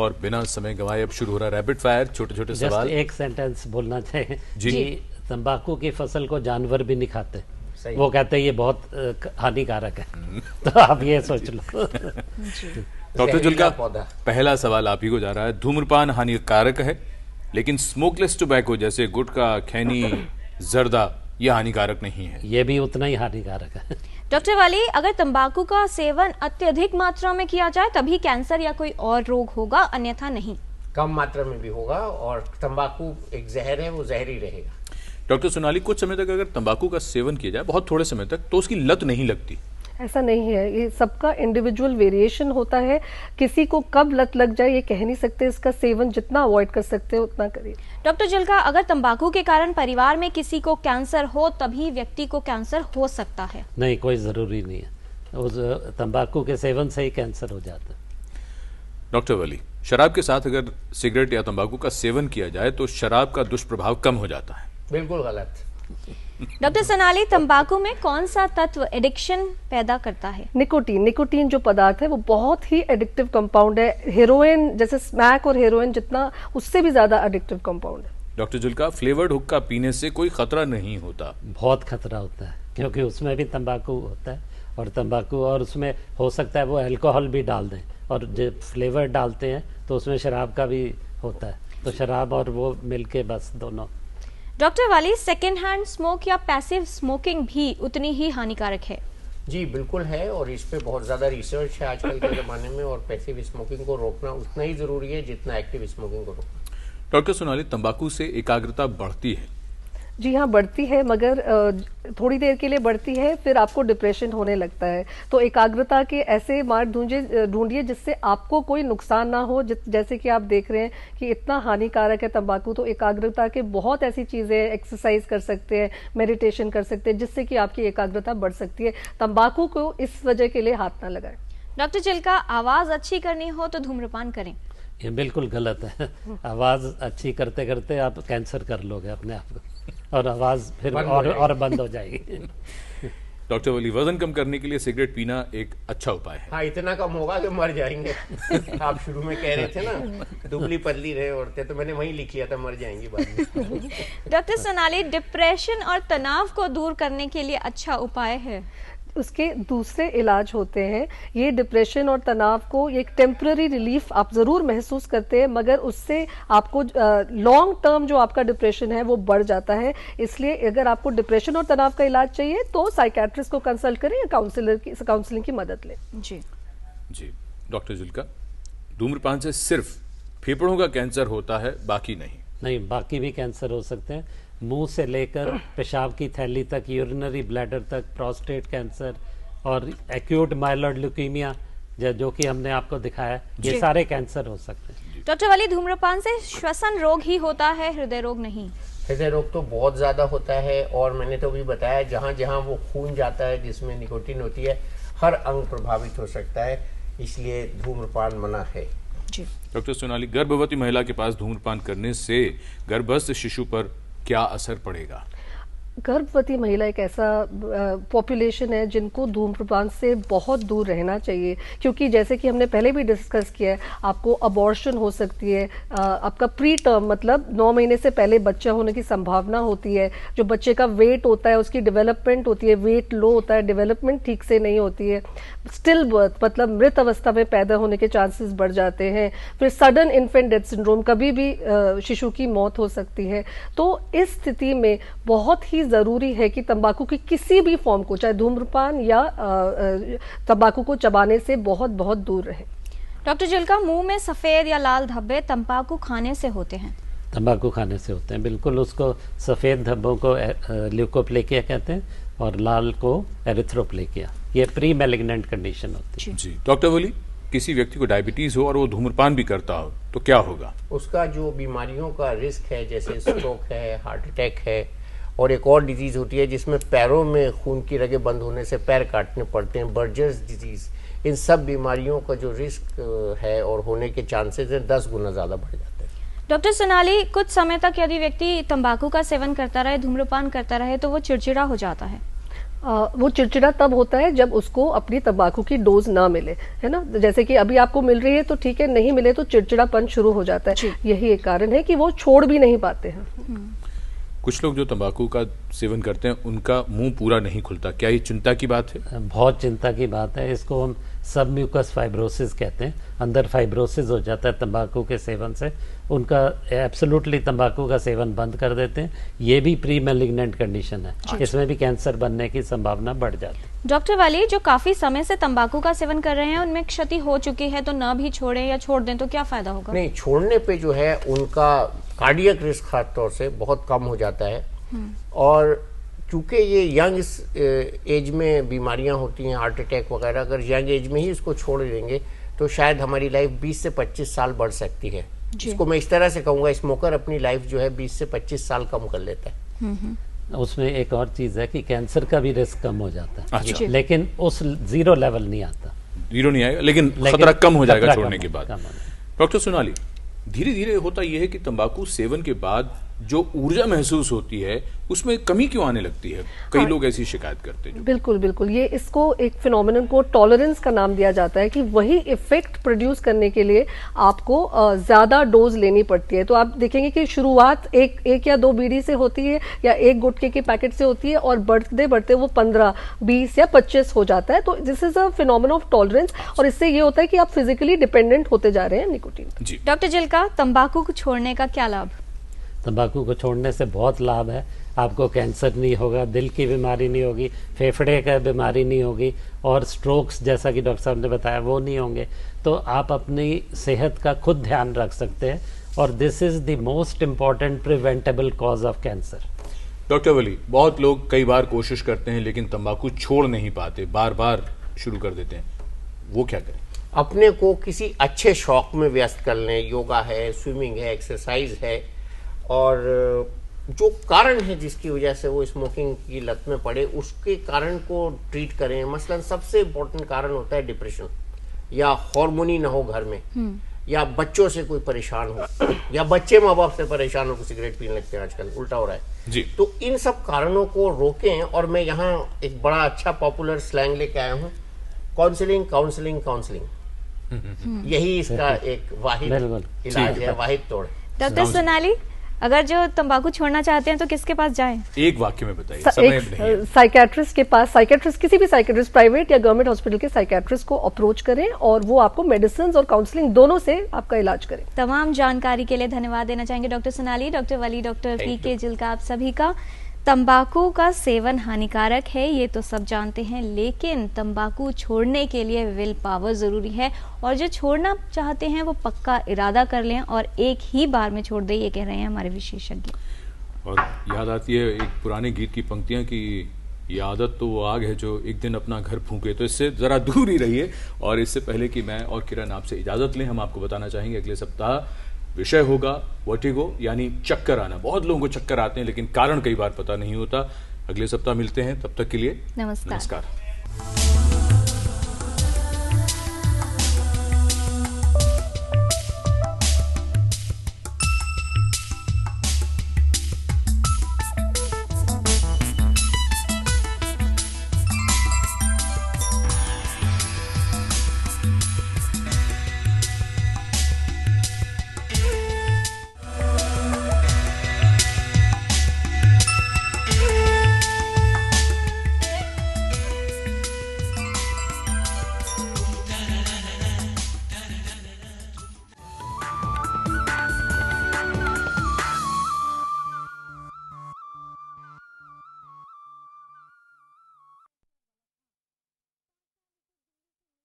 और बिना समय गंवाए अब शुरू हो रहा रैपिड फायर, छोटे छोटे सवाल। एक सेंटेंस बोलना चाहिए जी। कि तंबाकू की फसल को जानवर भी नहीं खाते, वो कहते हैं ये बहुत हानिकारक है। तो आप ये सोच लो। डॉक्टर जुल्का, पहला सवाल आप ही को जा रहा है। धूम्रपान हानिकारक है, लेकिन स्मोकलेस टोबैको जैसे गुटखा, खैनी, जर्दा यह हानिकारक नहीं है। ये भी उतना ही हानिकारक है। डॉक्टर वाली, अगर तंबाकू का सेवन अत्यधिक मात्रा में किया जाए तभी कैंसर या कोई और रोग होगा, अन्यथा नहीं? कम मात्रा में भी होगा, और तंबाकू एक जहर है, वो जहरी रहेगा। डॉक्टर सोनाली, कुछ समय तक अगर तंबाकू का सेवन किया जाए, बहुत थोड़े समय तक, तो उसकी लत नहीं लगती। ऐसा नहीं है, ये सबका इंडिविजुअल वेरिएशन होता है। किसी को कब लत लग जाए ये कह नहीं सकते। इसका सेवन जितना अवॉइड कर सकते हैं उतना करिए। डॉक्टर जुल्का, अगर तंबाकू के कारण परिवार में किसी को कैंसर हो तभी व्यक्ति को कैंसर हो सकता है? नहीं, कोई जरूरी नहीं है। उस तंबाकू के सेवन से ही कैंसर हो जाता है। डॉक्टर वली, शराब के साथ अगर सिगरेट या तंबाकू का सेवन किया जाए तो शराब का दुष्प्रभाव कम हो जाता है। बिल्कुल गलत। डॉक्टर सोनाली, तंबाकू में कौन सा तत्व एडिक्शन पैदा करता है? निकोटीन। निकोटीन जो पदार्थ है वो बहुत ही एडिक्टिव कंपाउंड है। हेरोइन जैसे स्मैक और हेरोइन जितना, उससे भी ज्यादा एडिक्टिव कंपाउंड है। डॉक्टर जुल्का, फ्लेवर्ड हुक्का पीने से कोई खतरा नहीं होता? बहुत खतरा होता है, क्योंकि उसमें भी तंबाकू होता है, और तंबाकू और उसमें हो सकता है वो अल्कोहल भी डाल दें, और जब फ्लेवर डालते हैं तो उसमें शराब का भी होता है, तो शराब और वो मिलके बस दोनों। डॉक्टर वाली, सेकेंड हैंड स्मोक या पैसिव स्मोकिंग भी उतनी ही हानिकारक है? जी बिल्कुल है, और इस पे बहुत ज़्यादा रिसर्च है आजकल के ज़माने में, और पैसिव स्मोकिंग को रोकना उतना ही ज़रूरी है जितना एक्टिव स्मोकिंग को रोकना। डॉक्टर सोनाली, तंबाकू से एकाग्रता बढ़ती है? जी हाँ, बढ़ती है, मगर थोड़ी देर के लिए बढ़ती है, फिर आपको डिप्रेशन होने लगता है। तो एकाग्रता के ऐसे मार्ग ढूंढिए जिससे आपको कोई नुकसान ना हो। जैसे कि आप देख रहे हैं कि इतना हानिकारक है तंबाकू, तो एकाग्रता के बहुत ऐसी चीज़ें, एक्सरसाइज कर सकते हैं, मेडिटेशन कर सकते हैं, जिससे कि आपकी एकाग्रता बढ़ सकती है। तंबाकू को इस वजह के लिए हाथ ना लगाएं। डॉक्टर चिल्का, आवाज़ अच्छी करनी हो तो धूम्रपान करें? ये बिल्कुल गलत है। आवाज़ अच्छी करते करते आप कैंसर कर लोगे अपने आप को, और आवाज़ फिर और बंद हो जाएगी। डॉक्टर वली, वजन कम करने के लिए सिगरेट पीना एक अच्छा उपाय है? हाँ, इतना कम होगा कि मर जाएंगे। आप शुरू में कह रहे थे ना, दुबली पतली रहे औरतें, तो मैंने वही लिख लिया था, मर जाएंगी बाद में। डॉक्टर सोनाली, डिप्रेशन और तनाव को दूर करने के लिए अच्छा उपाय है? उसके दूसरे इलाज होते हैं। ये डिप्रेशन और तनाव को एक टेम्पररी रिलीफ आप ज़रूर महसूस करते हैं, मगर उससे आपको लॉन्ग टर्म जो आपका डिप्रेशन है वो बढ़ जाता है। इसलिए अगर आपको डिप्रेशन और तनाव का इलाज चाहिए तो साइकेट्रिस्ट को कंसल्ट करें या काउंसलिंग की मदद लें। जी। डॉक्टर जुल्का, धूम्रपान से सिर्फ फेफड़ों का कैंसर होता है, बाकी नहीं? नहीं, बाकी भी कैंसर हो सकते हैं, मुंह से लेकर पेशाब की थैली तक, यूरिनरी ब्लैडर तक, प्रोस्टेट कैंसर और एक्यूट माइलॉइड ल्यूकीमिया जो कि हमने आपको दिखाया, ये सारे कैंसर हो सकते हैं। डॉक्टर वाली, धूम्रपान से श्वसन रोग ही होता है, हृदय रोग नहीं? हृदय रोग तो बहुत ज़्यादा होता है, और मैंने तो भी बताया जहाँ जहाँ वो खून जाता है जिसमें निकोटीन होती है, हर अंग प्रभावित हो सकता है, इसलिए धूम्रपान मना है। जी। डॉक्टर सोनाली, गर्भवती महिला के पास धूम्रपान करने से गर्भस्थ शिशु पर क्या असर पड़ेगा? गर्भवती महिला एक ऐसा पॉपुलेशन है जिनको धूम्रपान से बहुत दूर रहना चाहिए, क्योंकि जैसे कि हमने पहले भी डिस्कस किया है, आपको अबॉर्शन हो सकती है, आपका प्री टर्म मतलब 9 महीने से पहले बच्चा होने की संभावना होती है, जो बच्चे का वेट होता है उसकी डेवलपमेंट होती है, वेट लो होता है, डेवलपमेंट ठीक से नहीं होती है, स्टिल बर्थ मतलब मृत अवस्था में पैदा होने के चांसेस बढ़ जाते हैं, फिर सडन इन्फेंट डेथ सिंड्रोम, कभी भी शिशु की मौत हो सकती है। तो इस स्थिति में बहुत ही ज़रूरी है कि तंबाकू की किसी भी फॉर्म को, चाहे धूम्रपान या तंबाकू को चबाने से बहुत बहुत दूर रहे। डॉक्टर जुल्का, मुंह में सफ़ेद या लाल धब्बे तंबाकू खाने से होते हैं? तंबाकू खाने से होते हैं, बिल्कुल। उसको सफ़ेद धब्बों को ल्यूकोप्लेकिया कहते हैं और लाल को एरिथ्रोप्लेकिया। ये प्री मैलिग्नेंट कंडीशन होती है। जी। डॉक्टर वली, किसी व्यक्ति को डायबिटीज हो और वो धूम्रपान भी करता हो तो क्या होगा? उसका जो बीमारियों का रिस्क है, जैसे स्ट्रोक है, हार्ट अटैक है, और एक और डिजीज होती है जिसमें पैरों में खून की रगें बंद होने से पैर काटने पड़ते हैं, बर्जर्स डिजीज, इन सब बीमारियों का जो रिस्क है और होने के चांसेस हैं 10 गुना ज़्यादा बढ़ जाते हैं। डॉक्टर सोनाली, कुछ समय तक यदि व्यक्ति तंबाकू का सेवन करता रहे, धूम्रपान करता रहे, तो वो चिड़चिड़ा हो जाता है? वो चिड़चिड़ा तब होता है जब उसको अपनी तंबाकू की डोज ना मिले, है ना। जैसे कि अभी आपको मिल रही है तो ठीक है, नहीं मिले तो चिड़चिड़ापन शुरू हो जाता है। यही एक कारण है कि वो छोड़ भी नहीं पाते हैं। कुछ लोग जो तंबाकू का सेवन करते हैं उनका मुंह पूरा नहीं खुलता, क्या ये चिंता की बात है? बहुत चिंता की बात है। इसको हम सब म्यूकस फाइब्रोसिस कहते हैं। अंदर फाइब्रोसिस हो जाता है तंबाकू के सेवन से। उनका एब्सोल्युटली तंबाकू का सेवन बंद कर देते हैं। ये भी प्री मैलिग्नेंट कंडीशन है, इसमें भी कैंसर बनने की संभावना बढ़ जाती है। डॉक्टर वाली, जो काफी समय से तंबाकू का सेवन कर रहे हैं उनमें क्षति हो चुकी है, तो ना भी छोड़ें या छोड़ दें तो क्या फायदा होगा? नहीं, छोड़ने पे जो है उनका कार्डियक रिस्क खास तौर से बहुत कम हो जाता है। और चूंकि ये यंग एज में बीमारियां होती हैं, हार्ट अटैक वगैरह, अगर यंग एज में ही इसको छोड़ देंगे तो शायद हमारी लाइफ 20 से 25 साल बढ़ सकती है। इसको मैं इस तरह से कहूँगा, स्मोकर अपनी लाइफ जो है 20 से 25 साल कम कर लेता है। उसमें एक और चीज है कि कैंसर का भी रिस्क कम हो जाता है। अच्छा। लेकिन उस जीरो लेवल नहीं आता। जीरो नहीं आएगा, लेकिन खतरा कम हो जाएगा छोड़ने के बाद। डॉक्टर सोनाली, धीरे धीरे होता यह है कि तंबाकू सेवन के बाद जो ऊर्जा महसूस होती है उसमें कमी क्यों आने लगती है? कई लोग ऐसी शिकायत करते हैं। बिल्कुल बिल्कुल, ये इसको एक फिनोमिनन को टॉलरेंस का नाम दिया जाता है कि वही इफेक्ट प्रोड्यूस करने के लिए आपको ज्यादा डोज लेनी पड़ती है। तो आप देखेंगे कि शुरुआत एक या दो बीड़ी से होती है या एक गुटखे के पैकेट से होती है और बढ़ते बढ़ते वो 15, 20 या 25 हो जाता है। तो this is a phenomenon of tolerance और इससे ये होता है कि आप फिजिकली डिपेंडेंट होते जा रहे हैं निकोटीन। डॉक्टर जिल्का, तंबाकू को छोड़ने का क्या लाभ? तंबाकू को छोड़ने से बहुत लाभ है। आपको कैंसर नहीं होगा, दिल की बीमारी नहीं होगी, फेफड़े का बीमारी नहीं होगी और स्ट्रोक्स जैसा कि डॉक्टर साहब ने बताया वो नहीं होंगे। तो आप अपनी सेहत का खुद ध्यान रख सकते हैं और this is the most important preventable cause of cancer. Doctor Wali, बहुत लोग कई बार कोशिश करते हैं लेकिन तंबाकू छोड़ नहीं पाते, बार बार शुरू कर देते हैं, वो क्या करें? अपने को किसी अच्छे शौक में व्यस्त कर लें। योगा है, स्विमिंग है, एक्सरसाइज है, और जो कारण है जिसकी वजह से वो स्मोकिंग की लत में पड़े उसके कारण को ट्रीट करें। मसलन सबसे इम्पोर्टेंट कारण होता है डिप्रेशन, या हार्मोनी ना हो घर में, या बच्चों से कोई परेशान हो, या बच्चे माँ बाप से परेशान हो, सिगरेट पीने लगते हैं, आजकल उल्टा हो रहा है जी। तो इन सब कारणों को रोकें। और मैं यहाँ एक बड़ा अच्छा पॉपुलर स्लैंग लेके आया हूँ, काउंसलिंग काउंसलिंग काउंसलिंग। यही इसका एक वाहिद इलाज है, वाहिद तोड़। डॉक्टर सोनाली, अगर जो तंबाकू छोड़ना चाहते हैं तो किसके पास जाएं? एक वाक्य में बताइए, समय नहीं है। साइकेट्रिस्ट के पास, साइकेट्रिस्ट किसी भी साइकेट्रिस्ट, प्राइवेट या गवर्नमेंट हॉस्पिटल के साइकेट्रिस्ट को अप्रोच करें और वो आपको मेडिसिन और काउंसलिंग दोनों से आपका इलाज करें। तमाम जानकारी के लिए धन्यवाद देना चाहेंगे डॉक्टर सोनाली, डॉक्टर वली, डॉक्टर पीके जिल्का, आप सभी का। तंबाकू का सेवन हानिकारक है ये तो सब जानते हैं, लेकिन तंबाकू छोड़ने के लिए विल पावर जरूरी है और जो छोड़ना चाहते हैं वो पक्का इरादा कर लें और एक ही बार में छोड़ दें, ये कह रहे हैं हमारे विशेषज्ञ। और याद आती है एक पुराने गीत की पंक्तियां कि ये आदत तो वो आग है जो एक दिन अपना घर फूंके। तो इससे जरा दूर ही रहिए। और इससे पहले कि मैं और किरण आपसे इजाजत लें, हम आपको बताना चाहेंगे अगले सप्ताह विषय होगा वर्टिगो, यानी चक्कर आना। बहुत लोगों को चक्कर आते हैं लेकिन कारण कई बार पता नहीं होता। अगले सप्ताह मिलते हैं, तब तक के लिए नमस्कार।